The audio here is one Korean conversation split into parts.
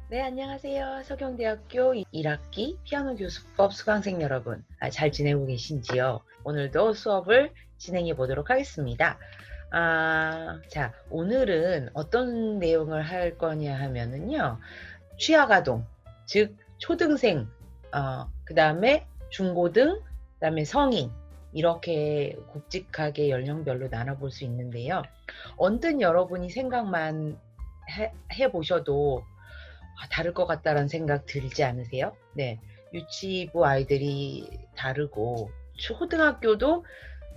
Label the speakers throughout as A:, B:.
A: 네, 안녕하세요. 서경대학교 1학기 피아노 교수법 수강생 여러분. 잘 지내고 계신지요? 오늘도 수업을 진행해 보도록 하겠습니다. 자, 오늘은 어떤 내용을 할 거냐 하면은요, 취하가동, 즉, 초등생, 그 다음에 중고등, 그 다음에 성인, 이렇게 굵직하게 연령별로 나눠볼 수 있는데요. 언뜻 여러분이 생각만 해보셔도 다를 것 같다라는 생각 들지 않으세요? 네. 유치부 아이들이 다르고 초등학교도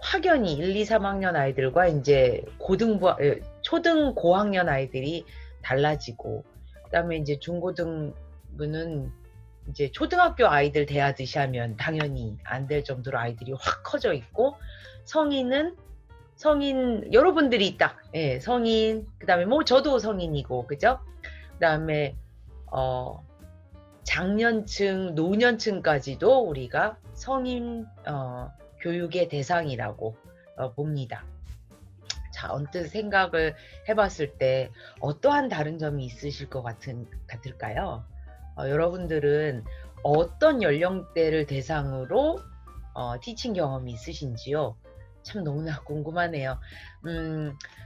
A: 확연히 1, 2, 3학년 아이들과 이제 초등 고학년 아이들이 달라지고, 그다음에 이제 중고등부는 이제 초등학교 아이들 대하듯이 하면 당연히 안 될 정도로 아이들이 확 커져 있고, 성인 여러분들이 딱, 예, 성인, 그다음에 뭐 저도 성인이고, 그죠? 그다음에 어, 장년층, 노년층까지도 우리가 성인 교육의 대상이라고 봅니다. 자, 언뜻 생각을 해봤을 때 어떠한 다른 점이 있으실 것 같을까요? 여러분들은 어떤 연령대를 대상으로 티칭 경험이 있으신지요? 참 너무나 궁금하네요.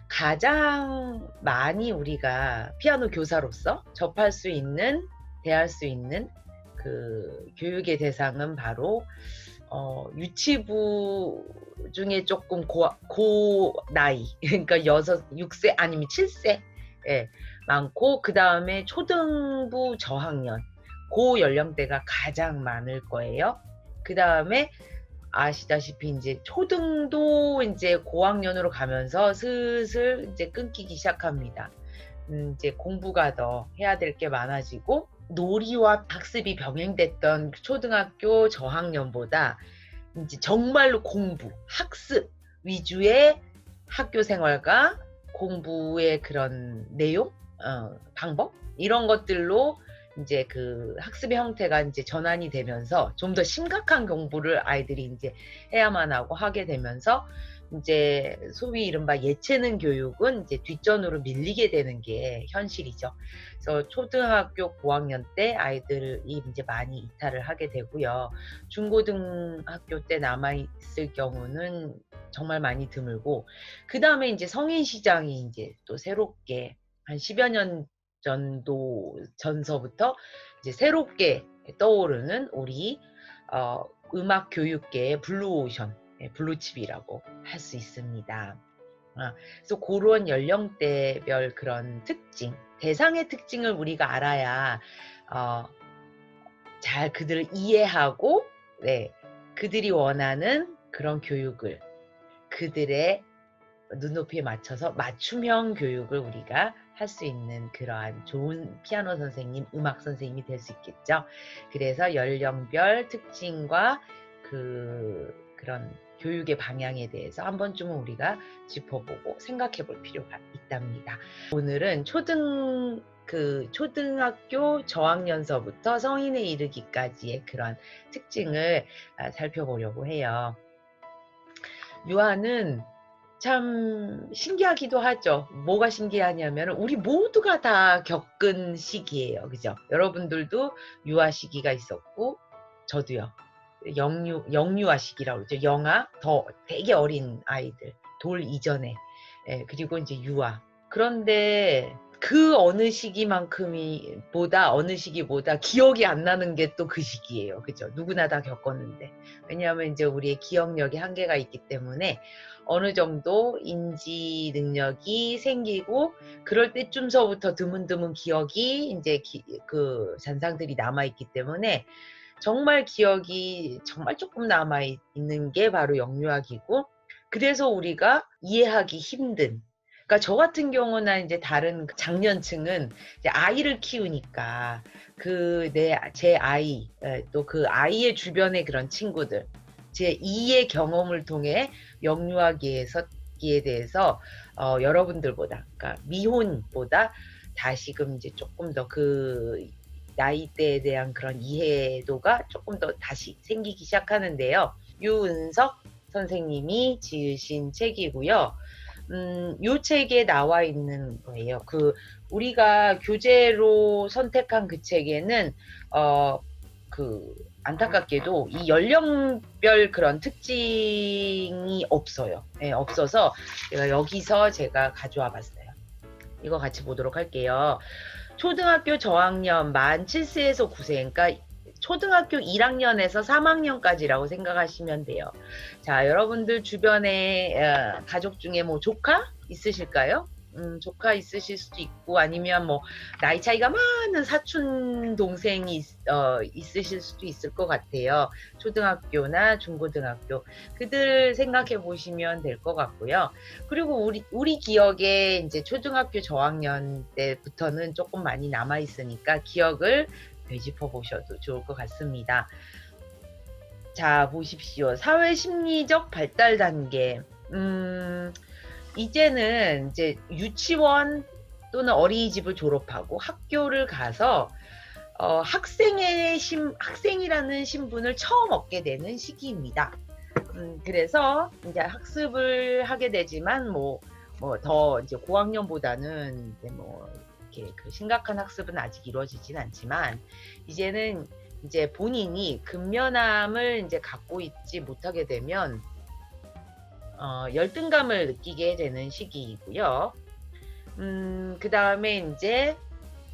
A: 가장 많이 우리가 피아노 교사로서 접할 수 있는, 대할 수 있는 그 교육의 대상은 바로 유치부 중에 조금 고 나이, 그러니까 6세 아니면 7세, 예, 많고, 그 다음에 초등부 저학년, 고 연령대가 가장 많을 거예요. 그 다음에 아시다시피 이제 초등도 이제 고학년으로 가면서 슬슬 이제 끊기기 시작합니다. 이제 공부가 더 해야 될 게 많아지고, 놀이와 학습이 병행됐던 초등학교 저학년보다 이제 정말로 공부, 학습 위주의 학교 생활과 공부의 그런 내용, 방법 이런 것들로 이제 그 학습의 형태가 이제 전환이 되면서 좀 더 심각한 공부를 아이들이 이제 해야만 하고 하게 되면서 이제 소위 이른바 예체능 교육은 이제 뒷전으로 밀리게 되는 게 현실이죠. 그래서 초등학교 고학년 때 아이들이 이제 많이 이탈을 하게 되고요. 중고등학교 때 남아있을 경우는 정말 많이 드물고, 그 다음에 이제 성인 시장이 이제 또 새롭게 한 10여 년 전서부터 이제 새롭게 떠오르는 우리 음악 교육계의 블루오션, 블루칩이라고 할 수 있습니다. 그래서 그런 연령대별 그런 특징, 대상의 특징을 우리가 알아야 잘 그들을 이해하고, 네, 그들이 원하는 그런 교육을 그들의 눈높이에 맞춰서 맞춤형 교육을 우리가 할 수 있는 그러한 좋은 피아노 선생님, 음악 선생님이 될 수 있겠죠. 그래서 연령별 특징과 그런 교육의 방향에 대해서 한 번쯤은 우리가 짚어보고 생각해 볼 필요가 있답니다. 오늘은 초등학교 저학년서부터 성인에 이르기까지의 그런 특징을 살펴보려고 해요. 유아는 참 신기하기도 하죠. 뭐가 신기하냐면 우리 모두가 다 겪은 시기예요. 그죠? 여러분들도 유아 시기가 있었고 저도요. 영유아 시기라고 그러죠. 영아, 더 되게 어린 아이들, 돌 이전에. 예, 그리고 이제 유아. 그런데 그 어느 시기보다 기억이 안 나는 게 또 그 시기예요. 그죠? 누구나 다 겪었는데. 왜냐하면 이제 우리의 기억력이 한계가 있기 때문에 어느 정도 인지 능력이 생기고, 그럴 때쯤서부터 드문드문 기억이 이제 그 잔상들이 남아있기 때문에 정말 기억이 정말 조금 남아있는 게 바로 영유아기고, 그래서 우리가 이해하기 힘든, 그러니까 저 같은 경우나 이제 다른 장년층은 이제 아이를 키우니까 제 아이, 또 그 아이의 주변의 그런 친구들, 제 2의 경험을 통해 영유아기에 대해서 여러분들보다, 그러니까 미혼보다 다시금 이제 조금 더 그 나이대에 대한 그런 이해도가 조금 더 다시 생기기 시작하는데요. 유은석 선생님이 지으신 책이고요. 요 책에 나와 있는 거예요. 우리가 교재로 선택한 그 책에는 그 안타깝게도 이 연령별 그런 특징이 없어요. 네, 없어서 여기서 제가 가져와 봤어요. 이거 같이 보도록 할게요. 초등학교 저학년 만 7세에서 9세, 그러니까 초등학교 1학년에서 3학년까지라고 생각하시면 돼요. 자, 여러분들 주변에 가족 중에 뭐 조카 있으실까요? 조카 있으실 수도 있고, 아니면 뭐 나이 차이가 많은 사촌 동생이 있으실 수도 있을 것 같아요. 초등학교나 중고등학교, 그들 생각해 보시면 될 것 같고요. 그리고 우리 기억에 이제 초등학교 저학년 때부터는 조금 많이 남아 있으니까 기억을 되짚어 보셔도 좋을 것 같습니다. 자, 보십시오. 사회 심리적 발달 단계. 이제는 이제 유치원 또는 어린이집을 졸업하고 학교를 가서 학생이라는 신분을 처음 얻게 되는 시기입니다. 그래서 이제 학습을 하게 되지만 더 이제 고학년보다는 이제 이렇게 그 심각한 학습은 아직 이루어지진 않지만, 이제는 이제 본인이 근면함을 이제 갖고 있지 못하게 되면 열등감을 느끼게 되는 시기이고요. 그 다음에 이제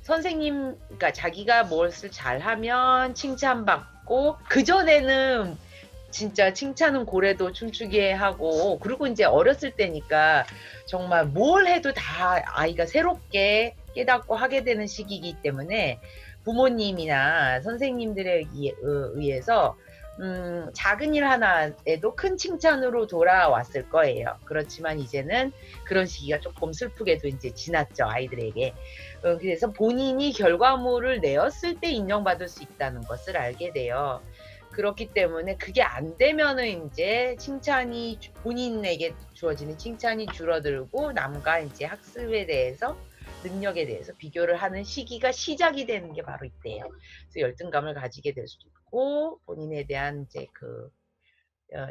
A: 선생님, 그러니까 자기가 무엇을 잘하면 칭찬받고, 그전에는 진짜 칭찬은 고래도 춤추게 하고, 그리고 이제 어렸을 때니까 정말 뭘 해도 다 아이가 새롭게 깨닫고 하게 되는 시기이기 때문에 부모님이나 선생님들에 의해서 작은 일 하나에도 큰 칭찬으로 돌아왔을 거예요. 그렇지만 이제는 그런 시기가 조금 슬프게도 이제 지났죠, 아이들에게. 그래서 본인이 결과물을 내었을 때 인정받을 수 있다는 것을 알게 돼요. 그렇기 때문에 그게 안 되면은 이제 칭찬이, 본인에게 주어지는 칭찬이 줄어들고 남과 이제 학습에 대해서, 능력에 대해서 비교를 하는 시기가 시작이 되는 게 바로 이때예요. 그래서 열등감을 가지게 될 수도 있고, 본인에 대한 이제 그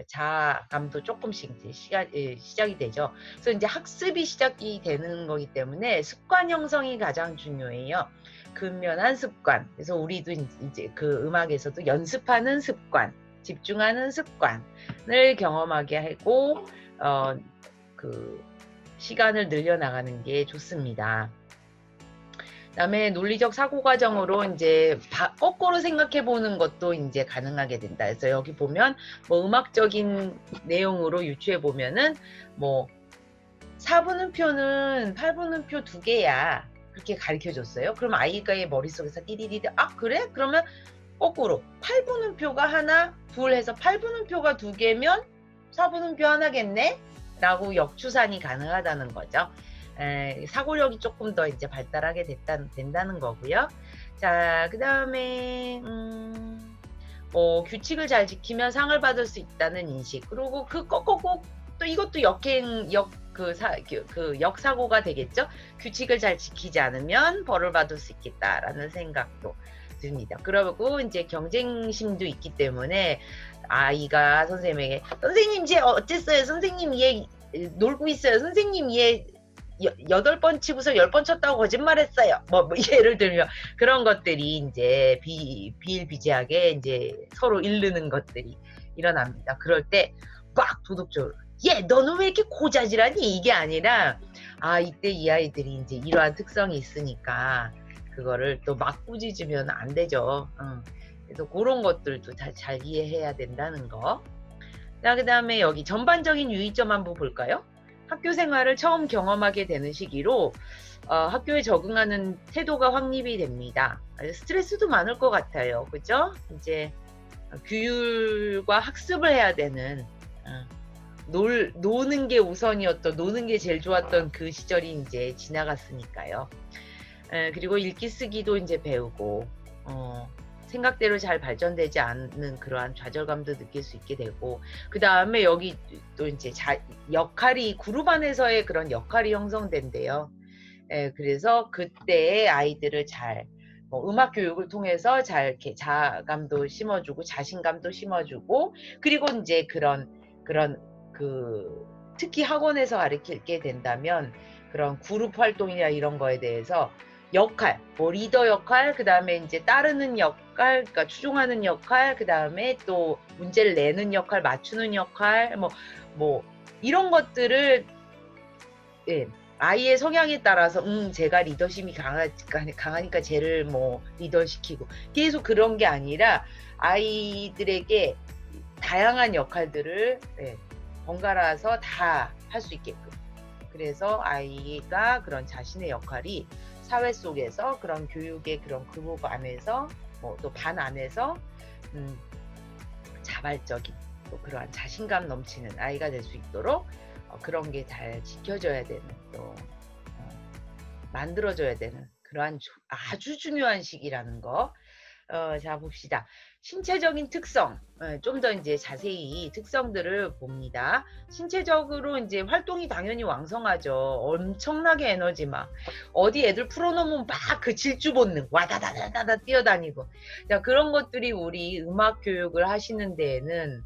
A: 자아감도 조금씩 이제 시작이 되죠. 그래서 이제 학습이 시작이 되는 거기 때문에 습관 형성이 가장 중요해요. 근면한 습관. 그래서 우리도 이제 그 음악에서도 연습하는 습관, 집중하는 습관을 경험하게 하고 그 시간을 늘려나가는 게 좋습니다. 그다음에 논리적 사고 과정으로 이제 거꾸로 생각해 보는 것도 이제 가능하게 된다. 그래서 여기 보면 뭐 음악적인 내용으로 유추해 보면은 뭐 4분음표는 8분음표 2개야. 그렇게 가르쳐 줬어요. 그럼 아이가의 머릿속에서 띠디디디, 아 그래? 그러면 거꾸로 8분음표가 하나, 둘 해서 8분음표가 2개면 4분음표 하나겠네? 라고 역추산이 가능하다는 거죠. 사고력이 조금 더 이제 발달하게 된다는 거고요. 자, 그 다음에 규칙을 잘 지키면 상을 받을 수 있다는 인식. 그리고 꼭 또 이것도 역사고가 되겠죠. 규칙을 잘 지키지 않으면 벌을 받을 수 있겠다라는 생각도 듭니다. 그리고 이제 경쟁심도 있기 때문에 아이가 선생님에게, 선생님 이제 어땠어요? 선생님 얘 놀고 있어요. 선생님 얘 8번 치고서 10번 쳤다고 거짓말했어요. 뭐 예를 들면 그런 것들이 이제 비일비재하게 이제 서로 이르는 것들이 일어납니다. 그럴 때 막 도덕적으로, 얘 너는 왜 이렇게 고자질하니? 이게 아니라, 이때 이 아이들이 이제 이러한 특성이 있으니까 그거를 또 막 꾸짖으면 안 되죠. 그래서 그런 것들도 잘 이해해야 된다는 거. 자, 그 다음에 여기 전반적인 유의점 한번 볼까요? 학교 생활을 처음 경험하게 되는 시기로 학교에 적응하는 태도가 확립이 됩니다. 스트레스도 많을 것 같아요. 그죠? 이제 규율과 학습을 해야 되는, 노는 게 우선이었던, 노는 게 제일 좋았던 그 시절이 이제 지나갔으니까요. 그리고 읽기 쓰기도 이제 배우고, 생각대로 잘 발전되지 않는 그러한 좌절감도 느낄 수 있게 되고, 그 다음에 여기 또 이제 역할이, 그룹 안에서의 그런 역할이 형성된대요. 그래서 그때 아이들을 잘, 음악 교육을 통해서 잘 이렇게 자아감도 심어주고, 자신감도 심어주고, 그리고 이제 그런 특히 학원에서 가르치게 된다면 그런 그룹 활동이나 이런 거에 대해서 역할, 뭐 리더 역할, 그 다음에 이제 따르는 역할, 그러니까 추종하는 역할, 그 다음에 또 문제를 내는 역할, 맞추는 역할, 뭐 이런 것들을 예, 아이의 성향에 따라서 제가 리더십이 강하니까 쟤를 뭐 리더시키고 계속 그런 게 아니라 아이들에게 다양한 역할들을 번갈아서 다 할 수 있게끔. 그래서 아이가 그런 자신의 역할이 사회 속에서 그런 교육의 그런 그룹 안에서 뭐 또 반 안에서 자발적인 또 그러한 자신감 넘치는 아이가 될 수 있도록 그런 게 잘 지켜져야 되는 또 만들어져야 되는 그러한 아주 중요한 시기라는 거. 자 봅시다. 신체적인 특성, 좀 더 이제 자세히 특성들을 봅니다. 신체적으로 이제 활동이 당연히 왕성하죠. 엄청나게 에너지 막 어디 애들 풀어놓으면 막 그 질주 본능 와다다다다다 뛰어다니고, 자 그런 것들이 우리 음악 교육을 하시는 데에는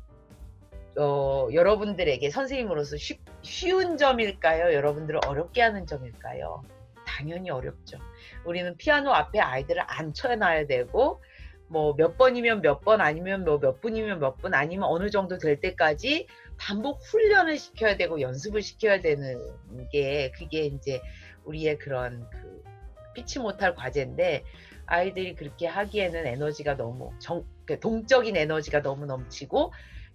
A: 여러분들에게 선생님으로서 쉬운 점일까요? 여러분들을 어렵게 하는 점일까요? 당연히 어렵죠. 우리는 피아노 앞에 아이들을 앉혀놔야 되고 뭐 몇 번이면 몇 번 아니면 뭐 몇 분이면 몇 분 아니면 어느 정도 될 때까지 반복 훈련을 시켜야 되고 연습을 시켜야 되는 게 그게 이제 우리의 그런 그 피치 못할 과제인데 아이들이 그렇게 하기에는 에너지가 너무 동적인 에너지가 너무 넘치고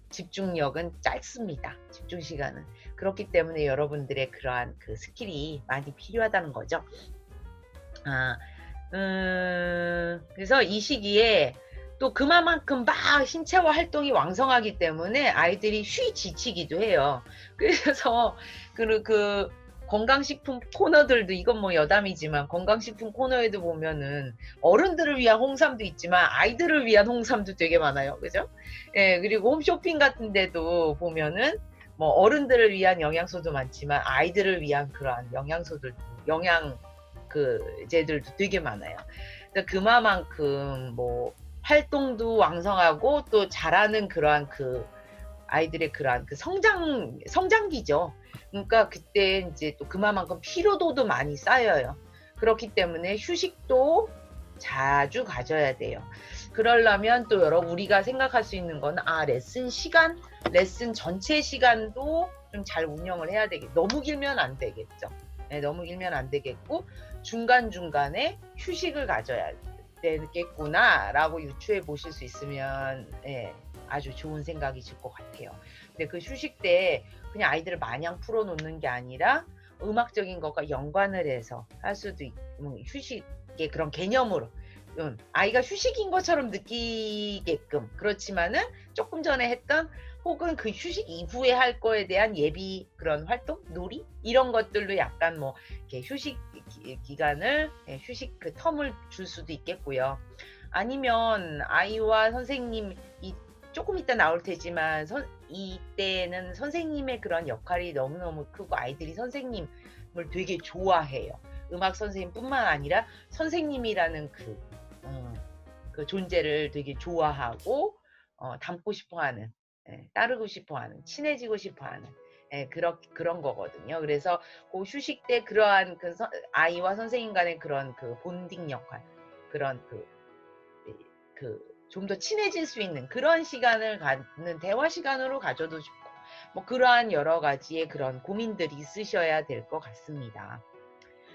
A: 집중력은 짧습니다. 집중 시간은. 그렇기 때문에 여러분들의 그러한 그 스킬이 많이 필요하다는 거죠. 그래서 이 시기에 또 그만큼 막 신체와 활동이 왕성하기 때문에 아이들이 지치기도 해요. 그래서 그 건강식품 코너들도 이건 뭐 여담이지만 건강식품 코너에도 보면은 어른들을 위한 홍삼도 있지만 아이들을 위한 홍삼도 되게 많아요. 그죠? 예, 그리고 홈쇼핑 같은 데도 보면은 뭐 어른들을 위한 영양소도 많지만 아이들을 위한 그러한 영양소들도 쟤들도 되게 많아요. 그러니까 그만큼 뭐 활동도 왕성하고 또 잘하는 그러한 그 아이들의 그러한 그 성장기죠. 그러니까 그때 이제 또 그만큼 피로도도 많이 쌓여요. 그렇기 때문에 휴식도 자주 가져야 돼요. 그러려면 또 우리가 생각할 수 있는 건 레슨 전체 시간도 좀 잘 운영을 해야 되겠죠. 너무 길면 안 되겠죠. 네, 너무 길면 안 되겠고 중간중간에 휴식을 가져야 되겠구나 라고 유추해 보실 수 있으면 아주 좋은 생각이실 것 같아요. 근데 그 휴식 때 그냥 아이들을 마냥 풀어놓는 게 아니라 음악적인 것과 연관을 해서 할 수도 있고 휴식의 그런 개념으로 아이가 휴식인 것처럼 느끼게끔, 그렇지만은 조금 전에 했던 혹은 그 휴식 이후에 할 거에 대한 예비 그런 활동, 놀이 이런 것들로 약간 뭐 이렇게 휴식 기간을 휴식 그 텀을 줄 수도 있겠고요. 아니면 아이와 선생님 조금 이따 나올 테지만 이때는 선생님의 그런 역할이 너무너무 크고 아이들이 선생님을 되게 좋아해요. 음악 선생님뿐만 아니라 선생님이라는 그 존재를 되게 좋아하고 닮고 싶어하는, 따르고 싶어하는, 친해지고 싶어하는 그런 거거든요. 그래서 그 휴식 때 그러한 아이와 선생님 간의 그런 그 본딩 역할, 그런 좀 더 친해질 수 있는 그런 시간을 갖는 대화 시간으로 가져도 좋고, 뭐 그러한 여러 가지의 그런 고민들이 있으셔야 될 것 같습니다.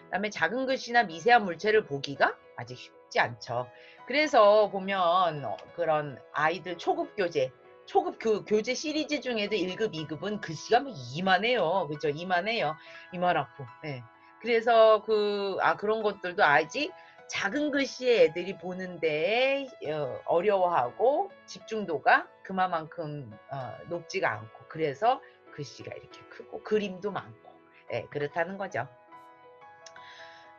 A: 그다음에 작은 글씨나 미세한 물체를 보기가 아직 쉽지 않죠. 그래서 보면 그런 아이들 초급 교재 시리즈 중에도 1급, 2급은 글씨가 뭐 이만해요. 그죠? 이만해요. 이만하고. 네. 그래서 그런 것들도 아직 작은 글씨의 애들이 보는데 어려워하고 집중도가 그만큼 높지가 않고, 그래서 글씨가 이렇게 크고 그림도 많고 그렇다는 거죠.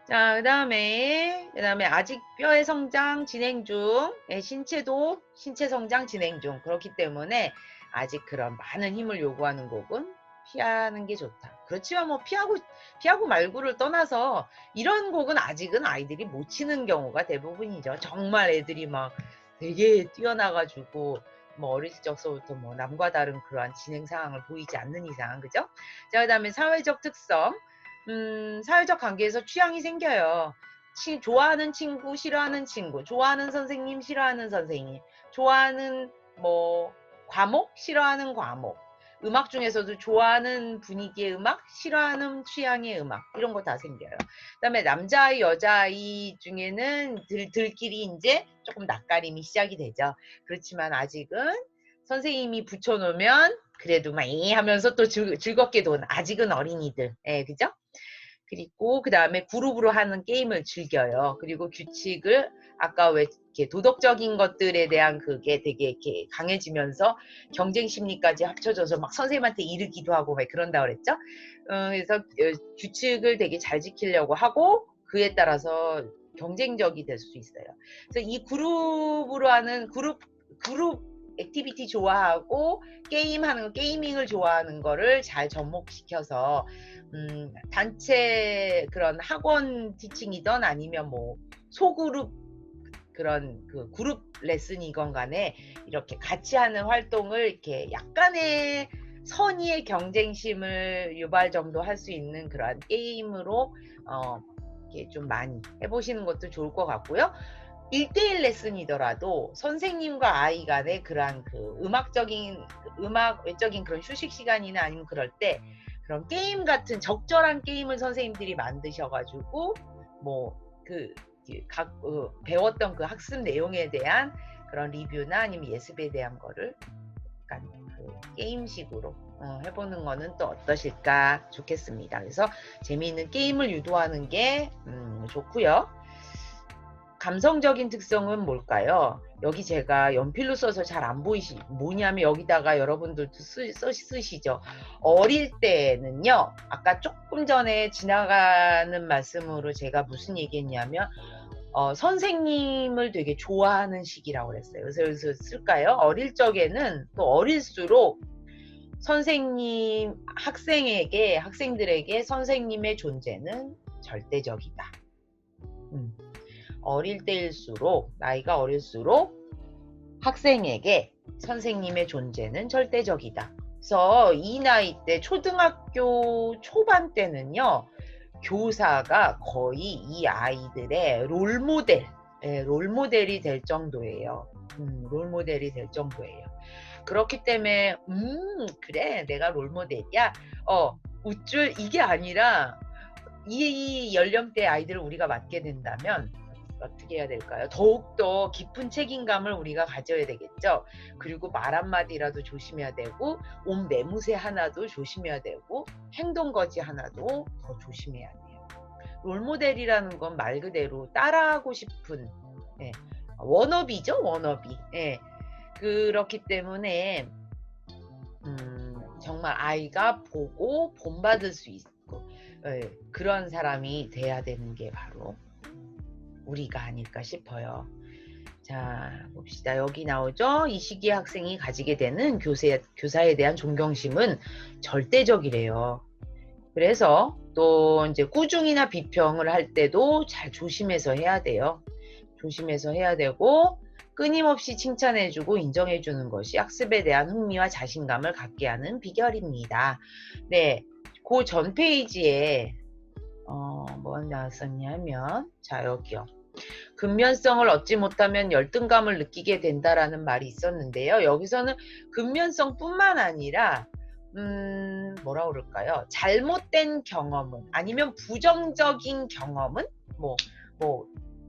A: 자, 그다음에 아직 뼈의 성장 진행 중, 신체 성장 진행 중. 그렇기 때문에 아직 그런 많은 힘을 요구하는 곡은 피하는 게 좋다. 그렇지만 뭐 피하고 말고를 떠나서 이런 곡은 아직은 아이들이 못 치는 경우가 대부분이죠. 정말 애들이 막 되게 뛰어나가지고 뭐 어릴 적서부터 뭐 남과 다른 그러한 진행 상황을 보이지 않는 이상, 그죠? 자, 그다음에 사회적 특성. 사회적 관계에서 취향이 생겨요. 좋아하는 친구, 싫어하는 친구, 좋아하는 선생님, 싫어하는 선생님, 좋아하는 뭐 과목, 싫어하는 과목, 음악 중에서도 좋아하는 분위기의 음악, 싫어하는 취향의 음악, 이런 거 다 생겨요. 그다음에 남자아이, 여자아이 중에는 들끼리 이제 조금 낯가림이 시작이 되죠. 그렇지만 아직은 선생님이 붙여놓으면 그래도 막 하면서 또 즐겁게 노는 아직은 어린이들, 그죠? 그리고 그 다음에 그룹으로 하는 게임을 즐겨요. 그리고 규칙을 아까 왜 이렇게 도덕적인 것들에 대한 그게 되게 이렇게 강해지면서 경쟁 심리까지 합쳐져서 막 선생님한테 이르기도 하고 막 그런다 그랬죠. 그래서 규칙을 되게 잘 지키려고 하고 그에 따라서 경쟁적이 될 수 있어요. 그래서 이 그룹으로 하는 그룹 액티비티 좋아하고 게이밍을 좋아하는 거를 잘 접목시켜서 단체 그런 학원 티칭이든 아니면 뭐 소그룹 그런 그 그룹 레슨이건 간에 이렇게 같이 하는 활동을 이렇게 약간의 선의의 경쟁심을 유발 정도 할 수 있는 그런 게임으로 이렇게 좀 많이 해보시는 것도 좋을 것 같고요. 1대1 레슨이더라도 선생님과 아이 간의 그러한 그 음악 외적인 그런 휴식 시간이나 아니면 그럴 때 그런 게임 같은 적절한 게임을 선생님들이 만드셔가지고 배웠던 그 학습 내용에 대한 그런 리뷰나 아니면 예습에 대한 거를 약간 그 게임식으로 해보는 거는 또 어떠실까 좋겠습니다. 그래서 재미있는 게임을 유도하는 게 좋고요. 감성적인 특성은 뭘까요? 여기 제가 연필로 써서 잘 안 뭐냐면 여기다가 여러분들도 쓰시죠. 어릴 때는요, 아까 조금 전에 지나가는 말씀으로 제가 무슨 얘기했냐면, 선생님을 되게 좋아하는 시기라고 그랬어요. 그래서 여기서 쓸까요? 어릴 적에는 또 어릴수록 학생들에게 선생님의 존재는 절대적이다. 어릴 때일수록, 나이가 어릴수록 학생에게 선생님의 존재는 절대적이다. 그래서 이 나이 때 초등학교 초반 때는요, 교사가 거의 이 아이들의 롤모델이 될 정도예요. 롤모델이 될 정도예요. 그렇기 때문에 그래 내가 롤모델이야 우쭐 이게 아니라 이 연령대 아이들을 우리가 맡게 된다면 어떻게 해야 될까요? 더욱더 깊은 책임감을 우리가 가져야 되겠죠. 그리고 말 한마디라도 조심해야 되고 옷 매무새 하나도 조심해야 되고 행동거지 하나도 더 조심해야 돼요. 롤모델이라는 건 말 그대로 따라하고 싶은 워너비죠. 워너비. 그렇기 때문에 정말 아이가 보고 본받을 수 있고 그런 사람이 돼야 되는 게 바로 우리가 아닐까 싶어요. 자, 봅시다. 여기 나오죠. 이 시기에 학생이 가지게 되는 교사에 대한 존경심은 절대적이래요. 그래서 또 이제 꾸중이나 비평을 할 때도 잘 조심해서 해야 돼요. 조심해서 해야 되고 끊임없이 칭찬해주고 인정해주는 것이 학습에 대한 흥미와 자신감을 갖게 하는 비결입니다. 네, 그 전 페이지에 뭐 나왔었냐면 자 여기요. 근면성을 얻지 못하면 열등감을 느끼게 된다라는 말이 있었는데요. 여기서는 근면성뿐만 아니라 뭐라 그럴까요? 잘못된 경험은 아니면 부정적인 경험은 뭐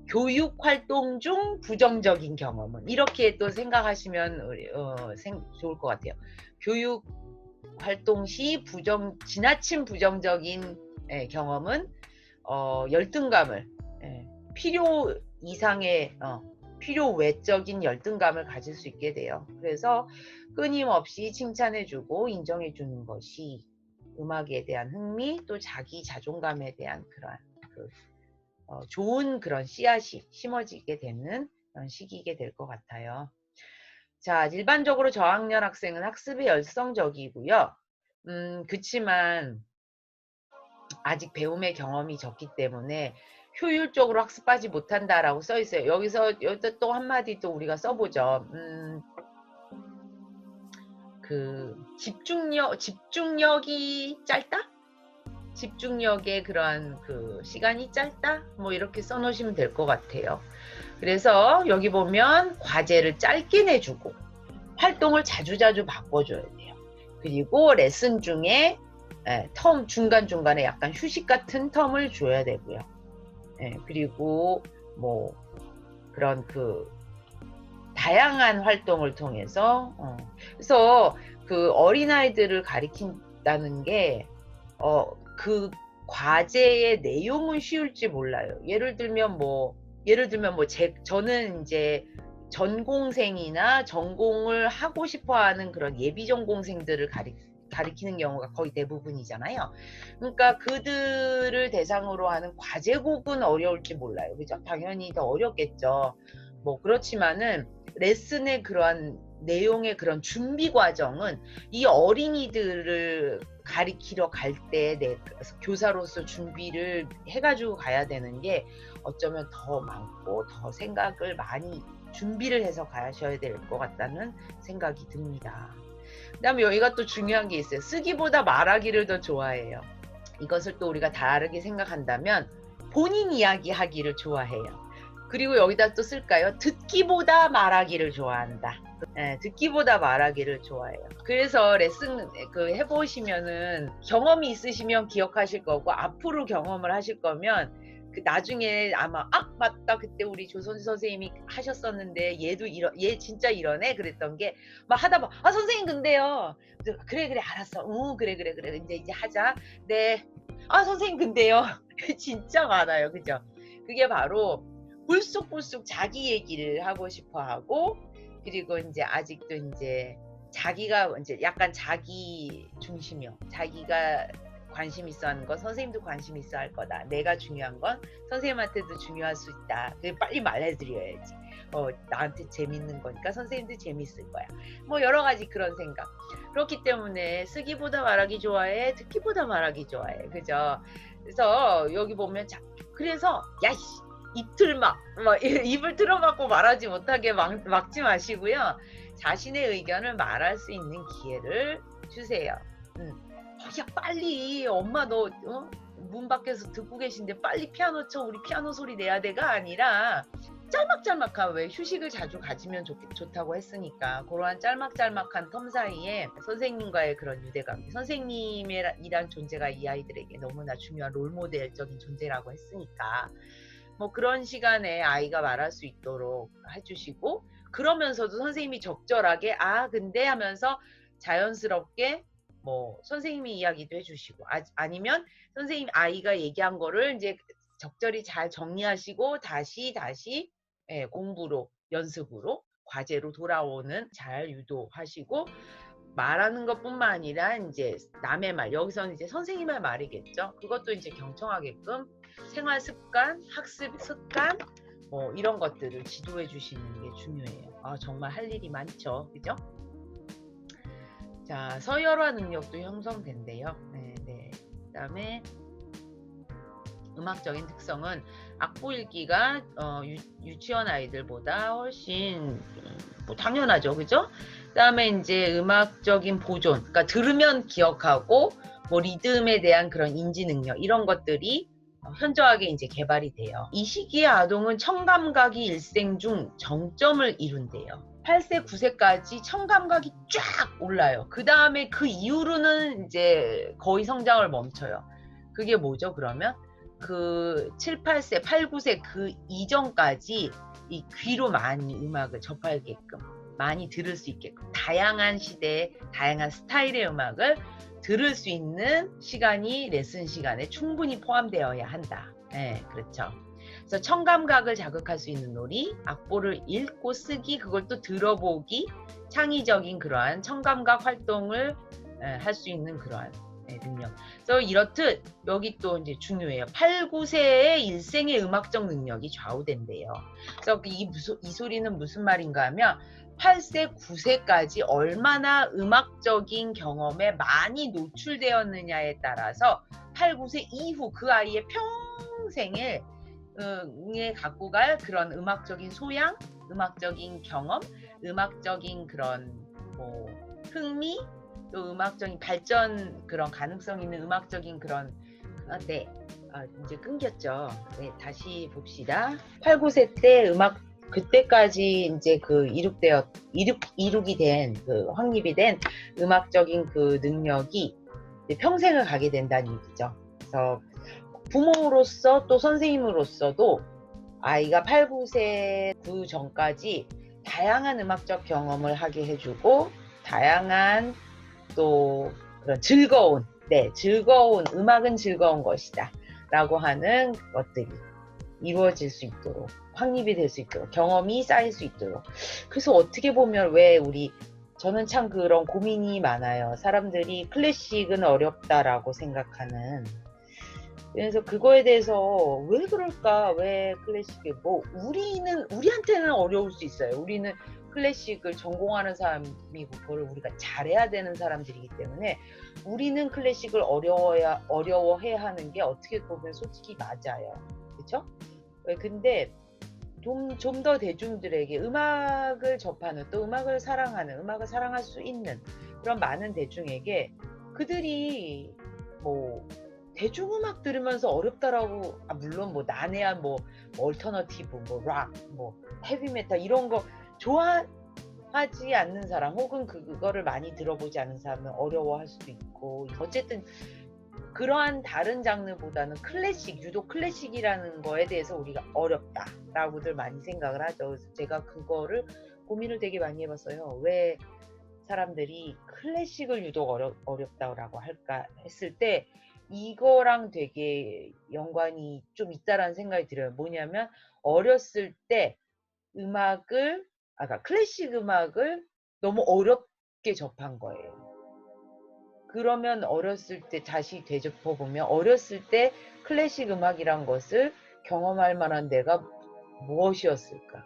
A: 교육 활동 중 부정적인 경험은 이렇게 또 생각하시면 좋을 것 같아요. 교육 활동 시 지나친 부정적인 경험은 열등감을 필요 이상의 필요 외적인 열등감을 가질 수 있게 돼요. 그래서 끊임없이 칭찬해주고 인정해주는 것이 음악에 대한 흥미 또 자기 자존감에 대한 그런 좋은 그런 씨앗이 심어지게 되는 그런 시기게 될 것 같아요. 자, 일반적으로 저학년 학생은 학습에 열성적이고요. 그치만 아직 배움의 경험이 적기 때문에 효율적으로 학습하지 못한다라고 써 있어요. 여기서 또 한마디 또 우리가 써보죠. 그 집중력이 짧다? 집중력의 그러한 그 시간이 짧다? 뭐 이렇게 써놓으시면 될 것 같아요. 그래서 여기 보면 과제를 짧게 내주고 활동을 자주자주 바꿔줘야 돼요. 그리고 레슨 중에 텀 중간중간에 약간 휴식 같은 텀을 줘야 되고요. 그리고 뭐 그런 그 다양한 활동을 통해서 그래서 그 어린아이들을 가리킨다는 게 그 과제의 내용은 쉬울지 몰라요. 예를 들면 저는 이제 전공생이나 전공을 하고 싶어하는 그런 예비 전공생들을 가리키는 경우가 거의 대부분이잖아요. 그러니까 그들을 대상으로 하는 과제곡은 어려울지 몰라요. 그죠? 당연히 더 어렵겠죠. 뭐 그렇지만은 레슨의 그러한 내용의 그런 준비 과정은 이 어린이들을 가리키러 갈 때 교사로서 준비를 해가지고 가야 되는 게 어쩌면 더 많고 더 생각을 많이 준비를 해서 가셔야 될 것 같다는 생각이 듭니다. 그 다음에 여기가 또 중요한 게 있어요. 쓰기보다 말하기를 더 좋아해요. 이것을 또 우리가 다르게 생각한다면 본인 이야기 하기를 좋아해요. 그리고 여기다 또 쓸까요? 듣기보다 말하기를 좋아한다. 듣기보다 말하기를 좋아해요. 그래서 레슨 해보시면은 경험이 있으시면 기억하실 거고 앞으로 경험을 하실 거면 나중에 아마 맞다 그때 우리 조선수 선생님이 하셨었는데 얘 진짜 이러네 그랬던 게 막 하다 봐 선생님 근데요 그래 알았어 그래 이제 하자 네 선생님 근데요 진짜 많아요 그죠 그게 바로 불쑥불쑥 자기 얘기를 하고 싶어 하고 그리고 이제 아직도 이제 자기가 이제 약간 자기 중심형 자기가 관심 있어 하는 건 선생님도 관심 있어 할 거다. 내가 중요한 건 선생님한테도 중요할 수 있다. 빨리 말해드려야지. 나한테 재밌는 거니까 선생님도 재밌을 거야. 뭐 여러 가지 그런 생각. 그렇기 때문에 쓰기보다 말하기 좋아해. 듣기보다 말하기 좋아해. 그죠? 그래서 여기 보면 그래서 야씨 이틀 막 입을 틀어막고 말하지 못하게 막지 마시고요. 자신의 의견을 말할 수 있는 기회를 주세요. 야 빨리 엄마 너 문 밖에서 듣고 계신데 빨리 피아노 쳐 우리 피아노 소리 내야 돼가 아니라 짤막짤막한 왜 휴식을 자주 가지면 좋다고 했으니까 그러한 짤막짤막한 텀 사이에 선생님과의 그런 유대관계 선생님이란 존재가 이 아이들에게 너무나 중요한 롤모델적인 존재라고 했으니까 뭐 그런 시간에 아이가 말할 수 있도록 해주시고 그러면서도 선생님이 적절하게 근데 하면서 자연스럽게 뭐 선생님이 이야기도 해주시고 아니면 선생님 아이가 얘기한 거를 이제 적절히 잘 정리하시고 다시 공부로 연습으로 과제로 돌아오는 잘 유도하시고 말하는 것뿐만 아니라 이제 남의 말 여기서는 이제 선생님의 말이겠죠. 그것도 이제 경청하게끔 생활 습관, 학습 습관 뭐 이런 것들을 지도해 주시는 게 중요해요. 정말 할 일이 많죠. 그죠? 자, 서열화 능력도 형성된대요. 네. 그다음에 음악적인 특성은 악보 읽기가 유치원 아이들보다 훨씬 뭐 당연하죠. 그죠? 그다음에 이제 음악적인 보존, 그러니까 들으면 기억하고 뭐 리듬에 대한 그런 인지 능력 이런 것들이 현저하게 이제 개발이 돼요. 이 시기의 아동은 청감각이 일생 중 정점을 이룬대요. 8세, 9세까지 청감각이 쫙 올라요. 그 다음에 그 이후로는 이제 거의 성장을 멈춰요. 그게 뭐죠, 그러면? 그 7, 8세, 8, 9세 그 이전까지 이 귀로 많이 음악을 접하게끔, 많이 들을 수 있게끔, 다양한 시대에 다양한 스타일의 음악을 들을 수 있는 시간이 레슨 시간에 충분히 포함되어야 한다. 네, 그렇죠. 그래서 청감각을 자극할 수 있는 놀이, 악보를 읽고 쓰기, 그걸 또 들어보기, 창의적인 그러한 청감각 활동을 할 수 있는 그러한 능력. 그래서 이렇듯 여기 또 이제 중요해요. 8, 9세의 일생의 음악적 능력이 좌우된대요. 그래서 이 소리는 무슨 말인가 하면 8세, 9세까지 얼마나 음악적인 경험에 많이 노출되었느냐에 따라서 8, 9세 이후 그 아이의 평생에 갖고 갈 그런 음악적인 소양, 음악적인 경험, 음악적인 그런 뭐 흥미, 또 음악적인 발전 그런 가능성 있는 음악적인 그런 네. 이제 끊겼죠. 네, 다시 봅시다. 8, 9세 때 음악 그때까지 이제 그 이룩이 된 그 확립이 된 음악적인 그 능력이 이제 평생을 가게 된다는 얘기죠. 그래서 부모로서 또 선생님으로서도 아이가 8, 9세 그 전까지 다양한 음악적 경험을 하게 해주고 다양한 또 그런 즐거운 음악은 즐거운 것이다 라고 하는 것들이 이루어질 수 있도록 확립이 될 수 있도록 경험이 쌓일 수 있도록. 그래서 어떻게 보면 왜 저는 참 그런 고민이 많아요. 사람들이 클래식은 어렵다라고 생각하는. 그래서 그거에 대해서 왜 그럴까? 왜 클래식이 우리한테는 어려울 수 있어요. 우리는 클래식을 전공하는 사람이고 그걸 우리가 잘해야 되는 사람들이기 때문에 우리는 클래식을 어려워해야 하는 게 어떻게 보면 솔직히 맞아요. 그렇죠? 근데 좀 더 대중들에게 음악을 접하는 또 음악을 사랑하는 음악을 사랑할 수 있는 그런 많은 대중에게 그들이 뭐 대중음악 들으면서 어렵다라고 물론 뭐 난해한 뭐 얼터너티브 뭐 락 뭐 헤비메탈 이런 거 좋아하지 않는 사람 혹은 그거를 많이 들어보지 않는 사람은 어려워할 수도 있고 어쨌든 그러한 다른 장르보다는 유독 클래식이라는 거에 대해서 우리가 어렵다라고들 많이 생각을 하죠. 그래서 제가 그거를 고민을 되게 많이 해봤어요. 왜 사람들이 클래식을 유독 어렵다고 할까 했을 때 이거랑 되게 연관이 좀 있다라는 생각이 들어요. 뭐냐면 어렸을 때 그러니까 클래식 음악을 너무 어렵게 접한 거예요. 그러면 어렸을 때 다시 되짚어보면 어렸을 때 클래식 음악이란 것을 경험할 만한 데가 무엇이었을까?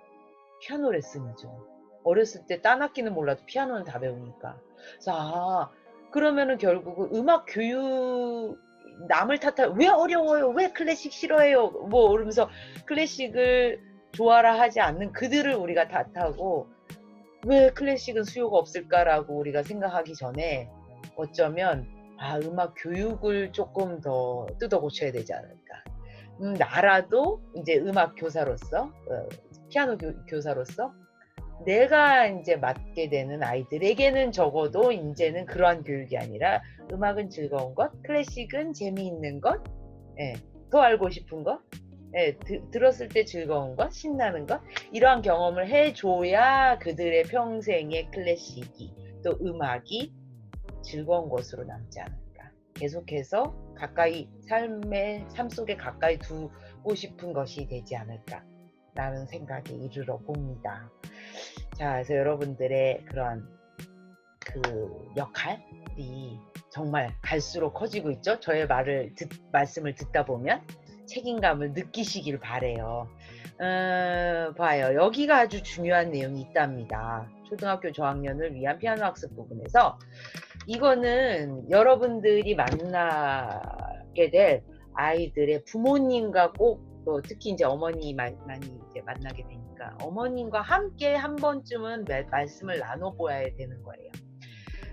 A: 피아노 레슨이죠. 어렸을 때 딴 악기는 몰라도 피아노는 다 배우니까. 그래서 그러면은 결국은 음악 교육 남을 탓할 왜 어려워요? 왜 클래식 싫어해요? 뭐 그러면서 클래식을 좋아라 하지 않는 그들을 우리가 탓하고 왜 클래식은 수요가 없을까라고 우리가 생각하기 전에 어쩌면 음악 교육을 조금 더 뜯어 고쳐야 되지 않을까. 나라도 이제 음악 교사로서 피아노 교사로서 내가 이제 맡게 되는 아이들에게는 적어도 이제는 그러한 교육이 아니라 음악은 즐거운 것, 클래식은 재미있는 것, 더 알고 싶은 것, 들었을 때 즐거운 것, 신나는 것 이러한 경험을 해줘야 그들의 평생의 클래식이 또 음악이 즐거운 것으로 남지 않을까. 계속해서 삶 속에 가까이 두고 싶은 것이 되지 않을까 라는 생각에 이르러 봅니다. 자, 그래서 여러분들의 그런 그 역할이 정말 갈수록 커지고 있죠. 저의 말씀을 듣다 보면 책임감을 느끼시길 바래요. 봐요. 여기가 아주 중요한 내용이 있답니다. 초등학교 저학년을 위한 피아노 학습 부분에서 이거는 여러분들이 만나게 될 아이들의 부모님과 꼭 또 특히 이제 어머니 많이 이제 만나게 되니까 어머님과 함께 한 번쯤은 말씀을 나눠보아야 되는 거예요.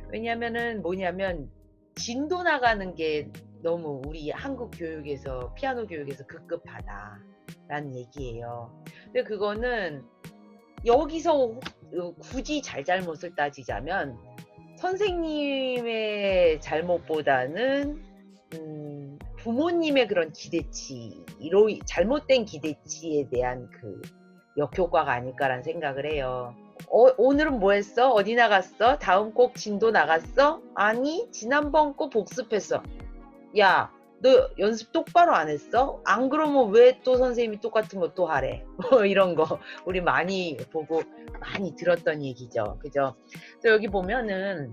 A: 왜냐면은 뭐냐면 진도 나가는 게 너무 우리 한국 교육에서 피아노 교육에서 급급하다라는 얘기예요. 근데 그거는 여기서 굳이 잘못을 따지자면 선생님의 잘못보다는 부모님의 그런 잘못된 기대치에 대한 그 역효과가 아닐까라는 생각을 해요. 오늘은 뭐 했어? 어디 나갔어? 다음 곡 진도 나갔어? 아니, 지난번 거 복습했어. 야, 너 연습 똑바로 안 했어? 안 그러면 왜 또 선생님이 똑같은 거 또 하래? 이런 거 우리 많이 보고 많이 들었던 얘기죠. 그죠? 그래서 여기 보면은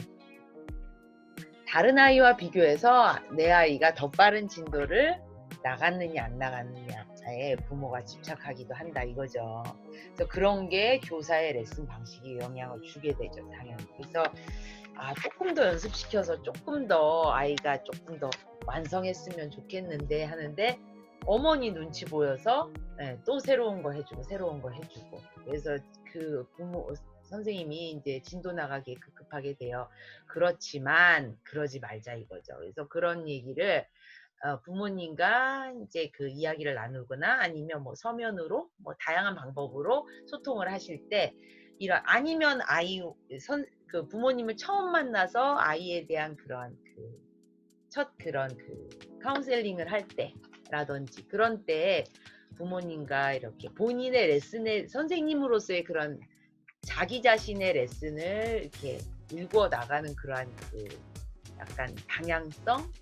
A: 다른 아이와 비교해서 내 아이가 더 빠른 진도를 나갔느냐 안 나갔느냐에 부모가 집착하기도 한다 이거죠. 그래서 그런 게 교사의 레슨 방식에 영향을 주게 되죠, 당연히. 그래서 조금 더 연습시켜서 조금 더 아이가 조금 더 완성했으면 좋겠는데 하는데 어머니 눈치 보여서 또 새로운 거 해주고 그래서 그 선생님이 이제 진도 나가게 급급하게 돼요. 그렇지만 그러지 말자 이거죠. 그래서 그런 얘기를 부모님과 이제 그 이야기를 나누거나 아니면 뭐 서면으로 뭐 다양한 방법으로 소통을 하실 때 이런 아니면 그 부모님을 처음 만나서 아이에 대한 그런 첫 그런 카운셀링을 할 때라든지 그런 때에 부모님과 이렇게 본인의 레슨에 선생님으로서의 그런 자기 자신의 레슨을 이렇게 일구어 나가는 그러한 약간 방향성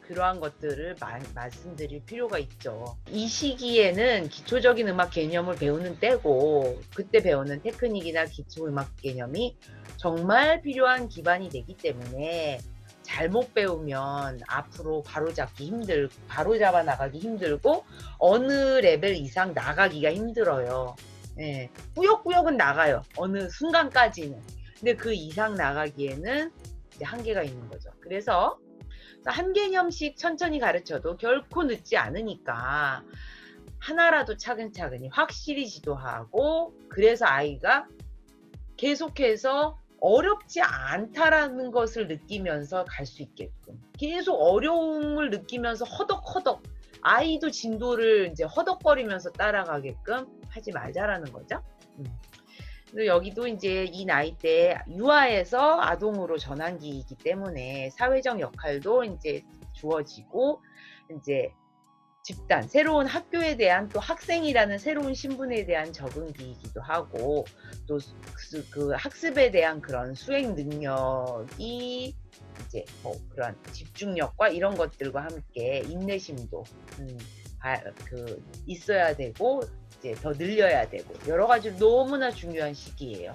A: 그러한 것들을 말씀드릴 필요가 있죠. 이 시기에는 기초적인 음악 개념을 배우는 때고 그때 배우는 테크닉이나 기초 음악 개념이 정말 필요한 기반이 되기 때문에 잘못 배우면 앞으로 바로잡아 나가기 힘들고 어느 레벨 이상 나가기가 힘들어요. 예, 꾸역꾸역은 나가요. 어느 순간까지는. 근데 그 이상 나가기에는 이제 한계가 있는 거죠. 그래서 한 개념씩 천천히 가르쳐도 결코 늦지 않으니까 하나라도 차근차근히 확실히 지도하고 그래서 아이가 계속해서 어렵지 않다라는 것을 느끼면서 갈 수 있게끔 계속 어려움을 느끼면서 허덕허덕 아이도 진도를 이제 허덕거리면서 따라가게끔 하지 말자라는 거죠. 그리고 여기도 이제 이 나이 때 유아에서 아동으로 전환기이기 때문에 사회적 역할도 이제 주어지고 이제 집단, 새로운 학교에 대한 또 학생이라는 새로운 신분에 대한 적응기이기도 하고 또 그 학습에 대한 그런 수행 능력이 이제 뭐 그런 집중력과 이런 것들과 함께 인내심도 있어야 되고 이제 더 늘려야 되고 여러 가지 너무나 중요한 시기예요.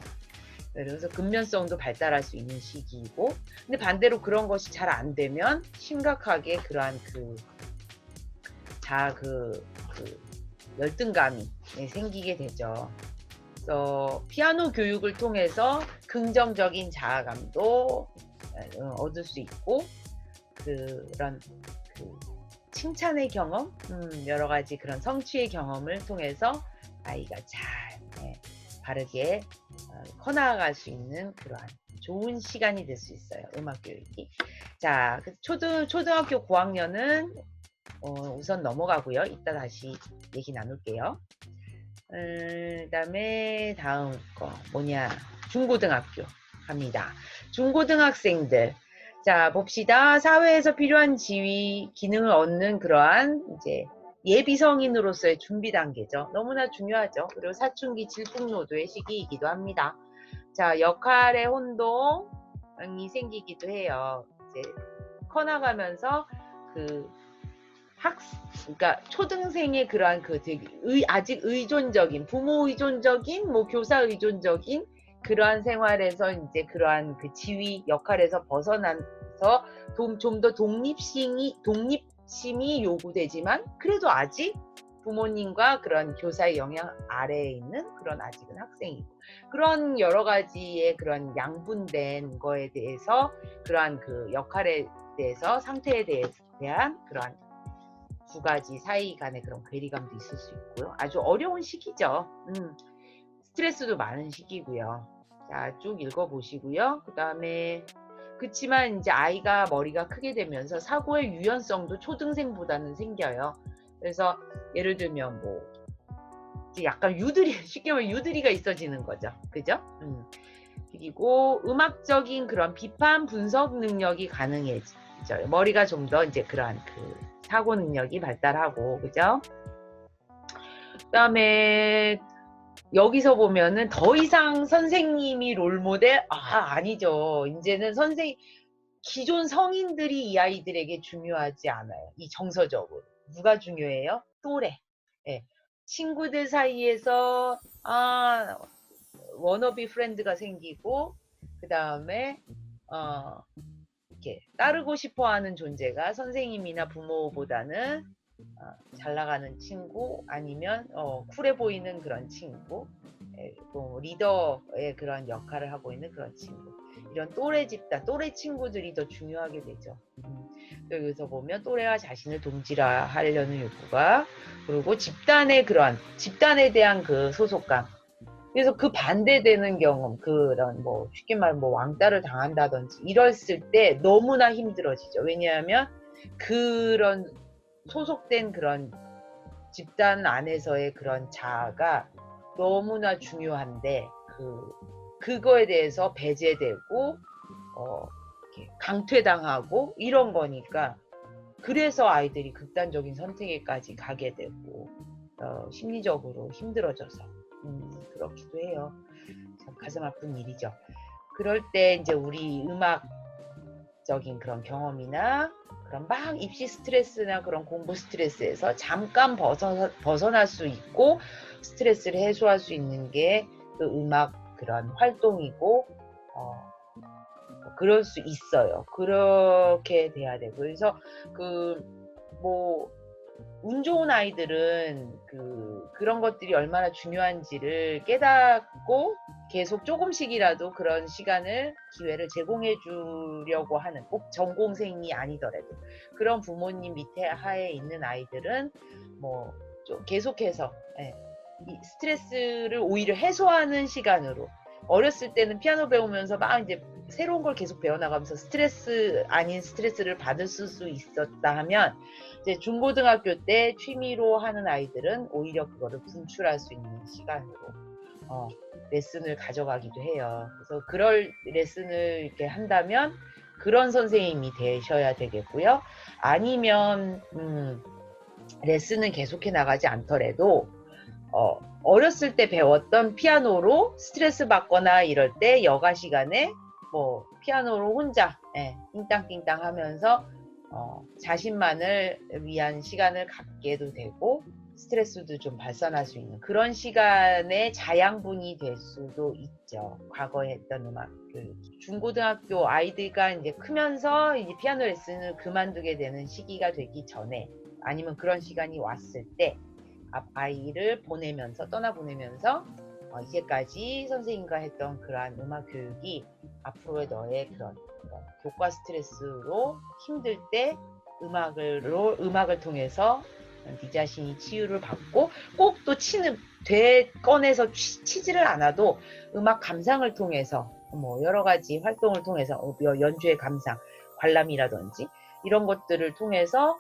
A: 그래서 근면성도 발달할 수 있는 시기이고 근데 반대로 그런 것이 잘 안 되면 심각하게 그러한 열등감이 생기게 되죠. 그래서 피아노 교육을 통해서 긍정적인 자아감도 얻을 수 있고 그런 칭찬의 경험, 여러 가지 그런 성취의 경험을 통해서 아이가 잘 바르게 커나갈 수 있는 그러한 좋은 시간이 될 수 있어요. 음악 교육이. 자, 초등학교 고학년은 우선 넘어가고요. 이따 다시 얘기 나눌게요. 그다음에 다음 거 뭐냐? 중고등학교 갑니다. 중고등학생들. 자, 봅시다. 사회에서 필요한 지위, 기능을 얻는 그러한 이제 예비 성인으로서의 준비 단계죠. 너무나 중요하죠. 그리고 사춘기 질풍노도의 시기이기도 합니다. 자, 역할의 혼동이 생기기도 해요. 이제 커나가면서 그러니까 초등생의 그러한 되게 아직 의존적인 부모 의존적인 뭐 교사 의존적인 그러한 생활에서 이제 그러한 지위 역할에서 벗어나서 좀 더 독립심이 요구되지만 그래도 아직 부모님과 그런 교사의 영향 아래에 있는 그런 아직은 학생이고 그런 여러 가지의 그런 양분된 거에 대해서 그러한 역할에 대해서 상태에 대한 그러한 두 가지 사이 간의 그런 괴리감도 있을 수 있고요. 아주 어려운 시기죠. 스트레스도 많은 시기고요. 자, 쭉 읽어보시고요. 그 다음에 그치만 이제 아이가 머리가 크게 되면서 사고의 유연성도 초등생보다는 생겨요. 그래서 예를 들면 뭐 약간 쉽게 말하면 유들이가 있어지는 거죠. 그죠? 그리고 음악적인 그런 비판 분석 능력이 가능해져요. 머리가 좀 더 이제 그러한 사고 능력이 발달하고, 그죠? 그 다음에 여기서 보면은 더 이상 선생님이 롤모델? 아니죠. 이제는 기존 성인들이 이 아이들에게 중요하지 않아요. 이 정서적으로. 누가 중요해요? 또래. 예. 친구들 사이에서 워너비 프렌드가 생기고 그 다음에 이렇게 따르고 싶어하는 존재가 선생님이나 부모보다는 잘 나가는 친구 아니면 쿨해 보이는 그런 친구 리더의 그런 역할을 하고 있는 그런 친구 이런 또래 집단 또래 친구들이 더 중요하게 되죠. 여기서 보면 또래와 자신을 동질화하려는 욕구가 그리고 집단에 대한 소속감 그래서 반대되는 경험 그런 쉽게 말하면 왕따를 당한다든지 이랬을 때 너무나 힘들어지죠. 왜냐하면 그런 소속된 그런 집단 안에서의 그런 자아가 너무나 중요한데 그거에 대해서 배제되고 이렇게 강퇴당하고 이런 거니까 그래서 아이들이 극단적인 선택에까지 가게 되고 심리적으로 힘들어져서 그렇기도 해요. 참 가슴 아픈 일이죠. 그럴 때 이제 우리 음악적인 그런 경험이나 그런 막 입시 스트레스나 그런 공부 스트레스에서 잠깐 벗어날 수 있고 스트레스를 해소할 수 있는 게 그 음악 그런 활동이고 그럴 수 있어요. 그렇게 돼야 되고 그래서 뭐 운 좋은 아이들은 그런 것들이 얼마나 중요한지를 깨닫고 계속 조금씩이라도 그런 기회를 제공해 주려고 하는 꼭 전공생이 아니더라도 그런 부모님 밑에 하에 있는 아이들은 뭐 좀 계속해서 이 스트레스를 오히려 해소하는 시간으로 어렸을 때는 피아노 배우면서 막 이제 새로운 걸 계속 배워나가면서 스트레스 아닌 스트레스를 받을 수 있었다 하면 이제 중고등학교 때 취미로 하는 아이들은 오히려 그거를 분출할 수 있는 시간으로 레슨을 가져가기도 해요. 그래서 그럴 레슨을 이렇게 한다면 그런 선생님이 되셔야 되겠고요. 아니면 레슨은 계속해 나가지 않더라도 어렸을 때 배웠던 피아노로 스트레스 받거나 이럴 때 여가 시간에 뭐 피아노로 혼자 띵땅띵땅 하면서 자신만을 위한 시간을 갖게도 되고 스트레스도 좀 발산할 수 있는 그런 시간의 자양분이 될 수도 있죠. 과거에 했던 음악들. 중고등학교 아이들과 이제 크면서 이제 피아노 레슨을 그만두게 되는 시기가 되기 전에 아니면 그런 시간이 왔을 때 아이를 떠나보내면서 이제까지 선생님과 했던 그러한 음악 교육이 앞으로의 너의 그런 교과 스트레스로 힘들 때 음악을 통해서 네 자신이 치유를 받고 꼭 또 꺼내서 치지를 않아도 음악 감상을 통해서 뭐 여러 가지 활동을 통해서 연주의 감상, 관람이라든지 이런 것들을 통해서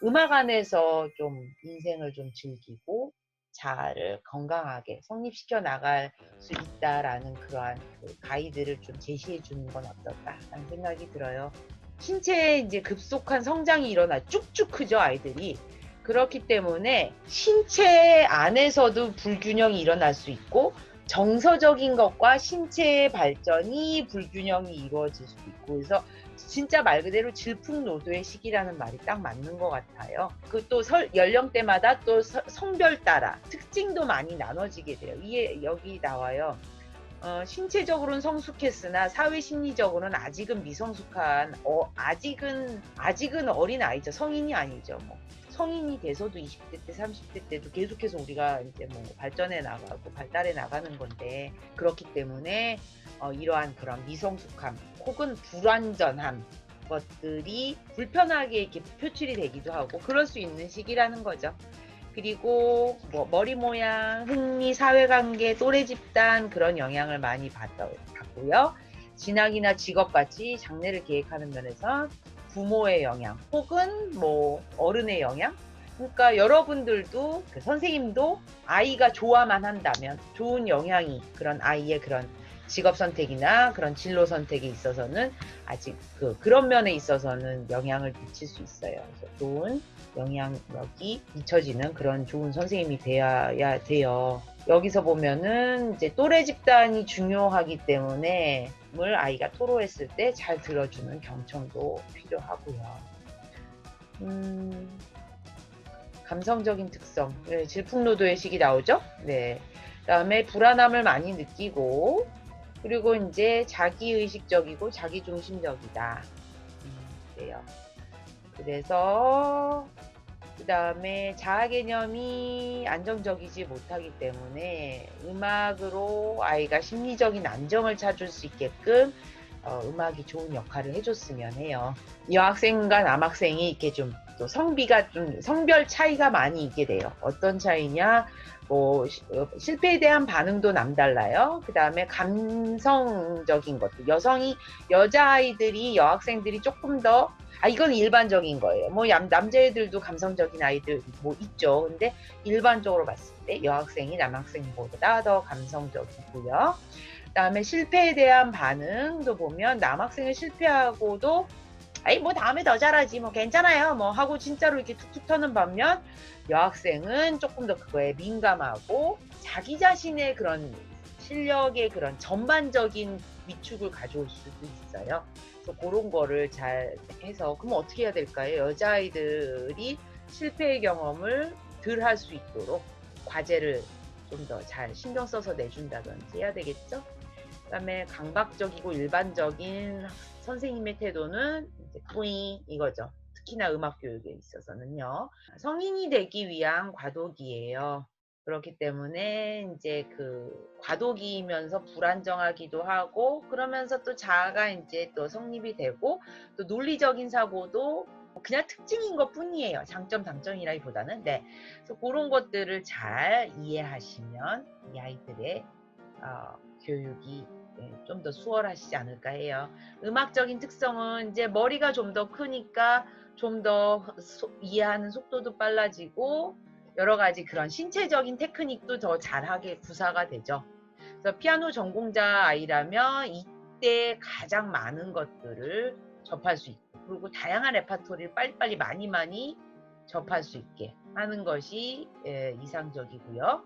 A: 음악 안에서 좀 인생을 좀 즐기고 자아를 건강하게 성립시켜 나갈 수 있다라는 그러한 가이드를 좀 제시해 주는 건 어떨까라는 생각이 들어요. 신체에 이제 급속한 성장이 일어나 쭉쭉 크죠, 아이들이. 그렇기 때문에 신체 안에서도 불균형이 일어날 수 있고 정서적인 것과 신체의 발전이 불균형이 이루어질 수도 있고 그래서 진짜 말 그대로 질풍노도의 시기라는 말이 딱 맞는 것 같아요. 또 연령대마다 또 성별 따라 특징도 많이 나눠지게 돼요. 이게 여기 나와요. 신체적으로는 성숙했으나 사회 심리적으로는 아직은 미성숙한 아직은 어린 아이죠. 성인이 아니죠. 뭐 성인이 돼서도 20대 때 30대 때도 계속해서 우리가 이제 뭐 발전해 나가고 발달해 나가는 건데 그렇기 때문에 이러한 그런 미성숙함 혹은 불완전함 것들이 불편하게 이렇게 표출이 되기도 하고 그럴 수 있는 시기라는 거죠. 그리고 뭐 머리 모양, 흥미, 사회관계, 또래 집단 그런 영향을 많이 받고요. 진학이나 직업같이 장래를 계획하는 면에서 부모의 영향 혹은 뭐 어른의 영향 그러니까 여러분들도 선생님도 아이가 좋아만 한다면 좋은 영향이 그런 아이의 그런 직업 선택이나 그런 진로 선택에 있어서는 아직 그런 면에 있어서는 영향을 미칠 수 있어요. 그래서 좋은 영향력이 미쳐지는 그런 좋은 선생님이 되어야 돼요. 여기서 보면은 이제 또래 집단이 중요하기 때문에 아이가 토로했을 때 잘 들어주는 경청도 필요하고요. 감성적인 특성, 질풍노도의 식이 나오죠? 네. 그다음에 불안함을 많이 느끼고 그리고 이제 자기의식적이고 자기중심적이다. 그래요. 그래서 그다음에 자아 개념이 안정적이지 못하기 때문에 음악으로 아이가 심리적인 안정을 찾을 수 있게끔 음악이 좋은 역할을 해줬으면 해요. 여학생과 남학생이 이렇게 좀 또 성비가 좀 성별 차이가 많이 있게 돼요. 어떤 차이냐? 뭐 실패에 대한 반응도 남달라요. 그 다음에 감성적인 것도 여자아이들이 여학생들이 조금 더 이건 일반적인 거예요. 뭐 남자애들도 감성적인 아이들 뭐 있죠. 근데 일반적으로 봤을 때 여학생이 남학생보다 더 감성적이고요. 그다음에 실패에 대한 반응도 보면 남학생은 실패하고도 뭐 다음에 더 잘하지 뭐 괜찮아요 뭐 하고 진짜로 이렇게 툭툭 터는 반면 여학생은 조금 더 그거에 민감하고 자기 자신의 그런 실력의 그런 전반적인 위축을 가져올 수도 있어요. 그래서 그런 거를 잘 해서 그럼 어떻게 해야 될까요? 여자아이들이 실패의 경험을 덜 할 수 있도록 과제를 좀 더 잘 신경 써서 내준다든지 해야 되겠죠? 그다음에 강박적이고 일반적인 선생님의 태도는 이제 뿌잉 이거죠. 특히나 음악 교육에 있어서는요. 성인이 되기 위한 과도기예요. 그렇기 때문에 이제 그 과도기이면서 불안정하기도 하고 그러면서 또 자아가 이제 또 성립이 되고 또 논리적인 사고도 그냥 특징인 것 뿐이에요. 장점 단점이라기보다는 네. 그래서 그런 것들을 잘 이해하시면 이 아이들의 교육이 좀 더 수월하시지 않을까 해요. 음악적인 특성은 이제 머리가 좀 더 크니까 좀 더 이해하는 속도도 빨라지고 여러 가지 그런 신체적인 테크닉도 더 잘하게 구사가 되죠. 그래서 피아노 전공자 아이라면 이때 가장 많은 것들을 접할 수 있고 그리고 다양한 레파토리를 빨리빨리 많이 접할 수 있게 하는 것이 이상적이고요.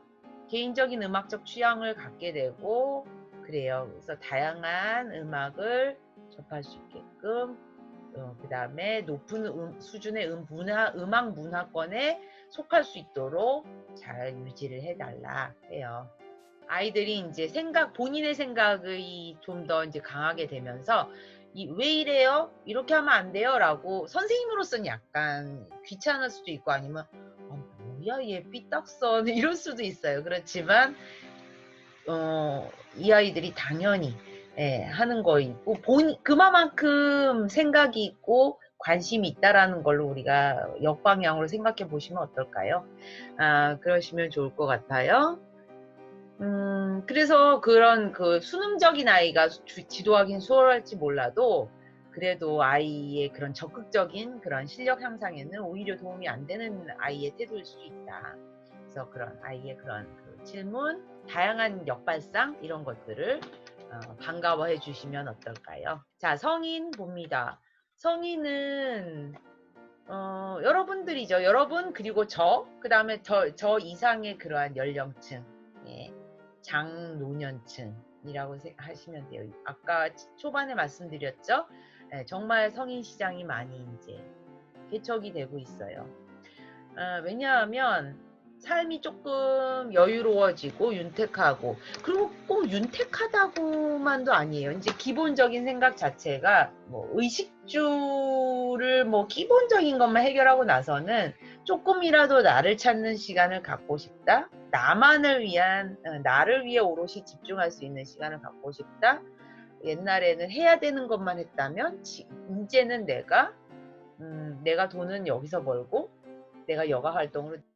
A: 개인적인 음악적 취향을 갖게 되고 그래요. 그래서 다양한 음악을 접할 수 있게끔 그 다음에 높은 수준의 음악 문화권에 속할 수 있도록 잘 유지를 해달라 해요. 아이들이 이제 본인의 생각이 좀 더 이제 강하게 되면서 왜 이래요? 이렇게 하면 안 돼요? 라고 선생님으로서는 약간 귀찮을 수도 있고 아니면 뭐야 얘 삐딱선 이럴 수도 있어요. 그렇지만 이 아이들이 당연히 하는 거 있고 그만큼 생각이 있고 관심이 있다라는 걸로 우리가 역방향으로 생각해 보시면 어떨까요? 그러시면 좋을 것 같아요. 그래서 그런 그 수능적인 아이가 지도하기는 수월할지 몰라도 그래도 아이의 그런 적극적인 그런 실력 향상에는 오히려 도움이 안 되는 아이의 태도일 수 있다. 그래서 그런 아이의 그런 그 질문, 다양한 역발상 이런 것들을 반가워해 주시면 어떨까요? 자, 성인 봅니다. 성인은 여러분들이죠. 여러분 그리고 그 다음에 저 이상의 그러한 연령층. 예. 장노년층이라고 하시면 돼요. 아까 초반에 말씀드렸죠. 정말 성인 시장이 많이 이제 개척이 되고 있어요. 왜냐하면 삶이 조금 여유로워지고 윤택하고 그리고 꼭 윤택하다고만도 아니에요. 이제 기본적인 생각 자체가 뭐 의식주를 뭐 기본적인 것만 해결하고 나서는 조금이라도 나를 찾는 시간을 갖고 싶다. 나를 위해 오롯이 집중할 수 있는 시간을 갖고 싶다. 옛날에는 해야 되는 것만 했다면 이제는 내가 돈은 여기서 벌고 내가 여가 활동으로